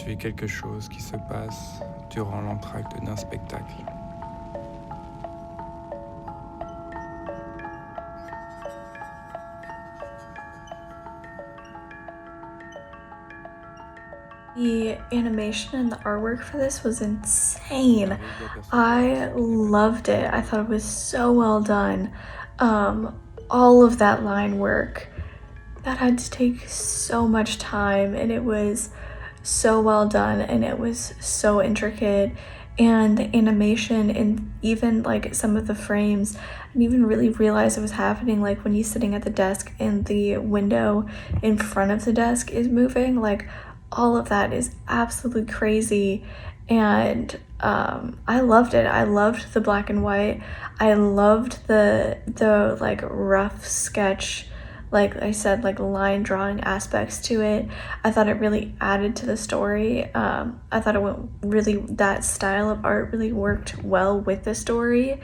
suis quelque chose qui se passe durant l'entracte d'un spectacle. The animation and the artwork for this was insane. I loved it. I thought it was so well done. All of that line work, that had to take so much time, and it was so well done, and it was so intricate. And the animation and even like some of the frames, I didn't even really realize it was happening, like when he's sitting at the desk and the window in front of the desk is moving. Like all of that is absolutely crazy. And I loved it. I loved the black and white. I loved the like rough sketch, like I said, like line drawing aspects to it. I thought it really added to the story. I thought it went really, that style of art really worked well with the story.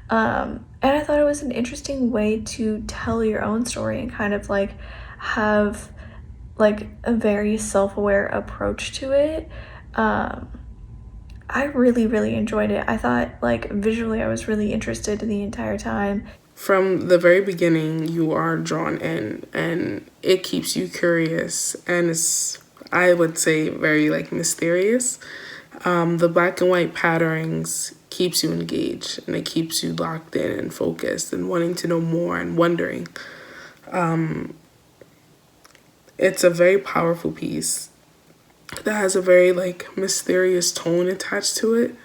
And I thought it was an interesting way to tell your own story and kind of like have like a very self-aware approach to it. I really, really enjoyed it. I thought like visually I was really interested the entire time. From the very beginning, you are drawn in, and it keeps you curious, and it's, I would say, very like mysterious. The black and white patterns keeps you engaged, and it keeps you locked in and focused and wanting to know more and wondering. It's a very powerful piece that has a very like mysterious tone attached to it,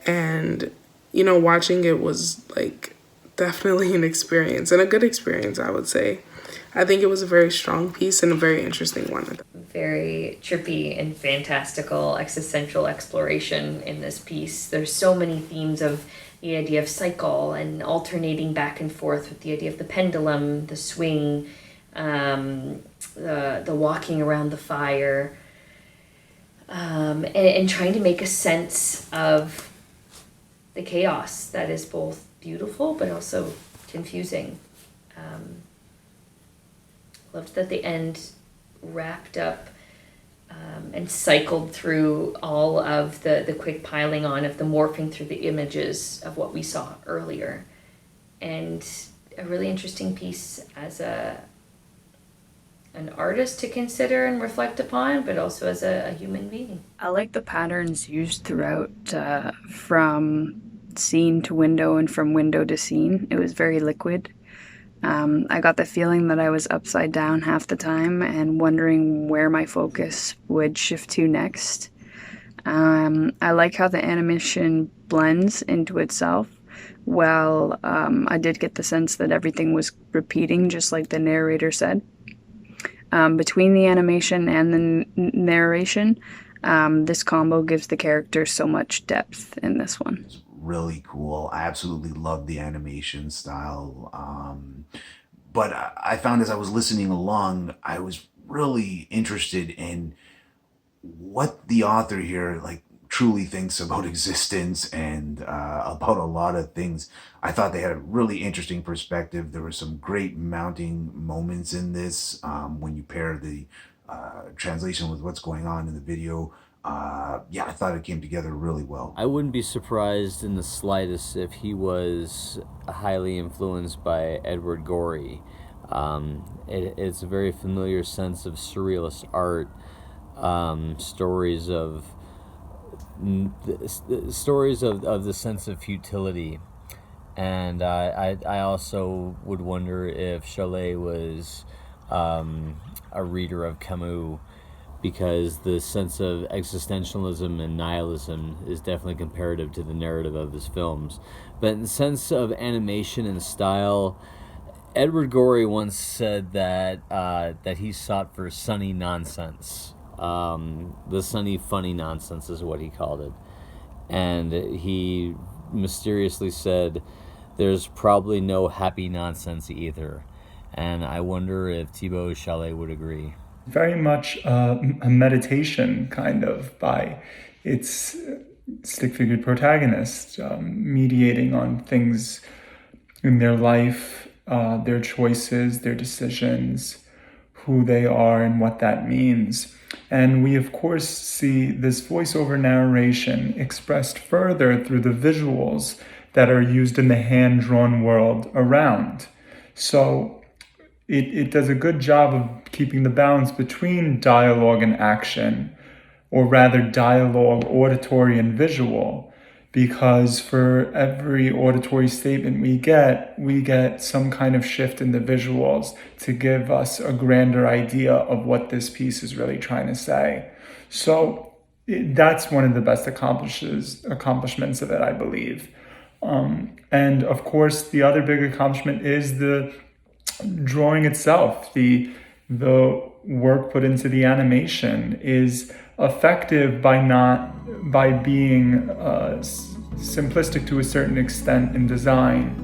and watching it was like definitely an experience, and a good experience, I would say. I think it was a very strong piece and a very interesting one. Very trippy and fantastical existential exploration in this piece. There's so many themes of the idea of cycle and alternating back and forth with the idea of the pendulum, the swing, the walking around the fire, and trying to make a sense of the chaos that is both beautiful but also confusing. Loved that the end wrapped up and cycled through all of the quick piling on of the morphing through the images of what we saw earlier. And a really interesting piece as an artist to consider and reflect upon, but also as a human being. I like the patterns used throughout, from scene to window and from window to scene. It was very liquid. I got the feeling that I was upside down half the time and wondering where my focus would shift to next. I like how the animation blends into itself. Well, I did get the sense that everything was repeating, just like the narrator said. Between the animation and the narration, this combo gives the character so much depth in this one. Really cool. I absolutely love the animation style. But I found as I was listening along, I was really interested in what the author here like truly thinks about existence and about a lot of things. I thought they had a really interesting perspective. There were some great mounting moments in this when you pair the translation with what's going on in the video. Yeah, I thought it came together really well. I wouldn't be surprised in the slightest if he was highly influenced by Edward Gorey. It's a very familiar sense of surrealist art, stories of the sense of futility. And I also would wonder if Chollet was a reader of Camus, because the sense of existentialism and nihilism is definitely comparative to the narrative of his films. But in the sense of animation and style, Edward Gorey once said that he sought for sunny nonsense. The sunny, funny nonsense is what he called it. And he mysteriously said, there's probably no happy nonsense either. And I wonder if Thibault Chollet would agree. Very much a meditation kind of by its stick-figured protagonist, mediating on things in their life, their choices, their decisions, who they are and what that means. And we, of course, see this voiceover narration expressed further through the visuals that are used in the hand-drawn world around. So it does a good job of keeping the balance between dialogue and action, or rather dialogue, auditory, and visual, because for every auditory statement we get some kind of shift in the visuals to give us a grander idea of what this piece is really trying to say. So that's one of the best accomplishments of it, I believe. And of course, the other big accomplishment is the drawing itself. The work put into the animation is effective by being simplistic to a certain extent in design,